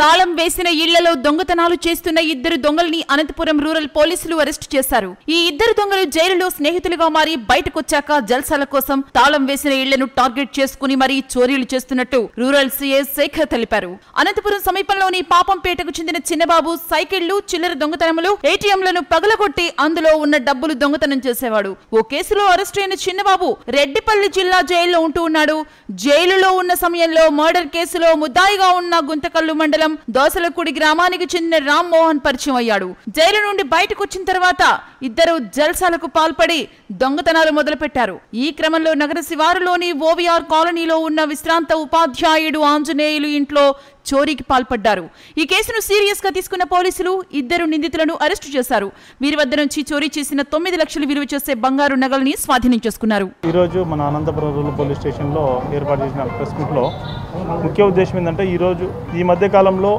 తాళం వేసిన ఇళ్లలో దొంగతనాలు చేస్తున్న ఇద్దరు దొంగల్ని అనంతపురం రూరల్ పోలీసులు అరెస్టు చేశారు. ఈ ఇద్దరు దొంగలు జైలులో స్నేహితులుగా మారి బయటకొచ్చాక జల్సాల కోసం తాళం వేసిన ఇళ్లను టార్గెట్ చేసుకుని మరీ చోరీలు చేస్తున్నట్టు రూరల్ సీఐ శేఖర్ తెలిపారు. అనంతపురం సమీపంలోని పాపంపేటకు చెందిన చిన్నబాబు సైకిళ్లు, చిల్లర దొంగతనములు, ఏటీఎంలను పగలగొట్టి అందులో ఉన్న డబ్బులు దొంగతనం చేసేవాడు. ఓ కేసులో అరెస్టు అయిన చిన్నబాబు రెడ్డిపల్లి జిల్లా జైల్లో ఉంటూ ఉన్నాడు. జైలులో ఉన్న సమయంలో మర్డర్ కేసులో ముద్దాయిగా ఉన్న గుంతకల్లు మండలం దోసలకుడి గ్రామానికి చెందిన రామ్మోహన్ పరిచయం అయ్యాడు. జైలు నుండి బయటకు వచ్చిన తర్వాత ఇద్దరు జల్సాలకు పాల్పడి దొంగతనాలు మొదలుపెట్టారు. ఈ క్రమంలో నగర శివారులోని ఓవీఆర్ కాలనీలో ఉన్న విశ్రాంత ఉపాధ్యాయుడు ఆంజనేయులు ఇంట్లో చోరీకి పాల్పడ్డారు. ఈ కేసును సీరియస్ గా తీసుకున్న పోలీసులు ఇద్దరు నిందితులను అరెస్టు చేశారు. వీరి వద్ద నుంచి చోరీ చేసిన 9 లక్షలు విలువ చేసే బంగారు నగల్ని స్వాధీనం చేసుకున్నారు. ఈ రోజు మన అనంతపురం రూరల్ పోలీస్ స్టేషన్ లో ఏర్పాటు చేసిన ప్రెస్ మీట్ లో ముఖ్య ఉద్దేశం ఏంటంటే ఈ మధ్య కాలంలో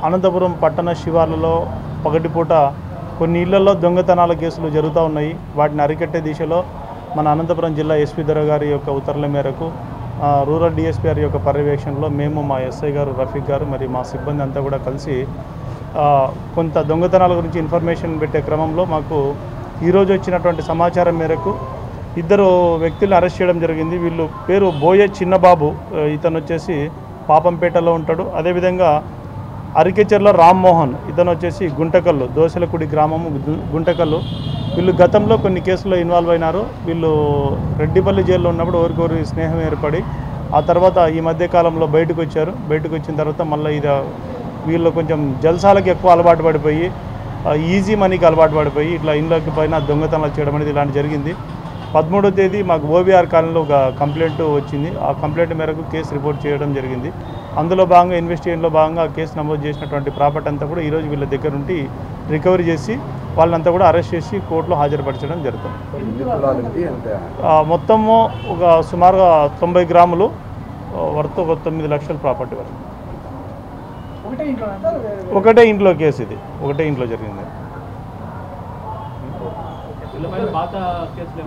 అనంతపురం పట్టణ శివార్లలో పగటిపూట కొన్ని ఇళ్లలో దొంగతనాల కేసులు జరుగుతూ ఉన్నాయి. వాటిని అరికట్టే దిశలో మన అనంతపురం జిల్లా ఎస్పీ దొర గారి యొక్క ఉత్తర్వుల మేరకు రూరల్ డిఎస్పీ గారి యొక్క పర్యవేక్షణలో మేము, మా ఎస్ఐ గారు రఫీక్ గారు, మరి మా సిబ్బంది అంతా కూడా కలిసి కొంత దొంగతనాల గురించి ఇన్ఫర్మేషన్ పెట్టే క్రమంలో మాకు ఈరోజు వచ్చినటువంటి సమాచారం మేరకు ఇద్దరు వ్యక్తులను అరెస్ట్ చేయడం జరిగింది. వీళ్ళు పేరు బోయ చిన్నబాబు, ఇతను వచ్చేసి పాపంపేటలో ఉంటాడు. అదేవిధంగా అరికెచెర్ల రామ్మోహన్, ఇతను వచ్చేసి గుంటకల్లు, దోసలకుడి గ్రామము గుంటకల్లు. వీళ్ళు గతంలో కొన్ని కేసుల్లో ఇన్వాల్వ్ అయినారు. వీళ్ళు రెడ్డిపల్లి జైల్లో ఉన్నప్పుడు ఒకరికొకరి స్నేహం ఏర్పడి ఆ తర్వాత ఈ మధ్య కాలంలో బయటకు వచ్చారు. బయటకు వచ్చిన తర్వాత మళ్ళీ వీళ్ళు కొంచెం జల్సాలకు ఎక్కువ అలవాటు పడిపోయి ఈజీ మనీకి అలవాటు పడిపోయి ఇట్లా ఇండ్లకి పైన దొంగతనాలు చేయడం అనేది ఇలాంటి జరిగింది. 13వ తేదీ మాకు ఓవీఆర్ కాలనీలో ఒక కంప్లైంట్ వచ్చింది. ఆ కంప్లైంట్ మేరకు కేసు రిపోర్ట్ చేయడం జరిగింది. అందులో భాగంగా ఇన్వెస్టిగేషన్లో భాగంగా కేసు నమోదు చేసినటువంటి ప్రాపర్టీ అంతా కూడా ఈరోజు వీళ్ళ దగ్గర నుండి రికవరీ చేసి వాళ్ళంతా కూడా అరెస్ట్ చేసి కోర్టులో హాజరుపరచడం జరుగుతుంది. మొత్తము ఒక సుమారుగా 90 గ్రాములు వర్త్ ఒక 9 లక్షల ప్రాపర్టీ వరకు. ఒకటే ఇంట్లో కేసు, ఇది ఒకటే ఇంట్లో జరిగింది.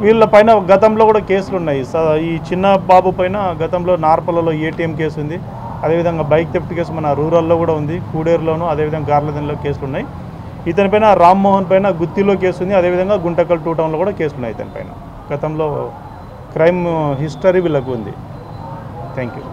వీళ్ళ పైన గతంలో కూడా కేసులు ఉన్నాయి. ఈ చిన్న బాబు పైన గతంలో నార్పలలో ఏటీఎం కేసు ఉంది. అదేవిధంగా బైక్ థెఫ్ట్ కేసు మన రూరల్లో కూడా ఉంది, కూడేరులోను, అదేవిధంగా గార్లదన్లో కేసులు ఉన్నాయి. ఇతని పైన రామ్మోహన్ పైన గుత్తిలో కేసు ఉంది. అదేవిధంగా గుంటకల్ 2 టౌన్లో కూడా కేసులు ఉన్నాయి. ఇతని పైన గతంలో క్రైమ్ హిస్టరీ వీళ్ళకు ఉంది. Thank you.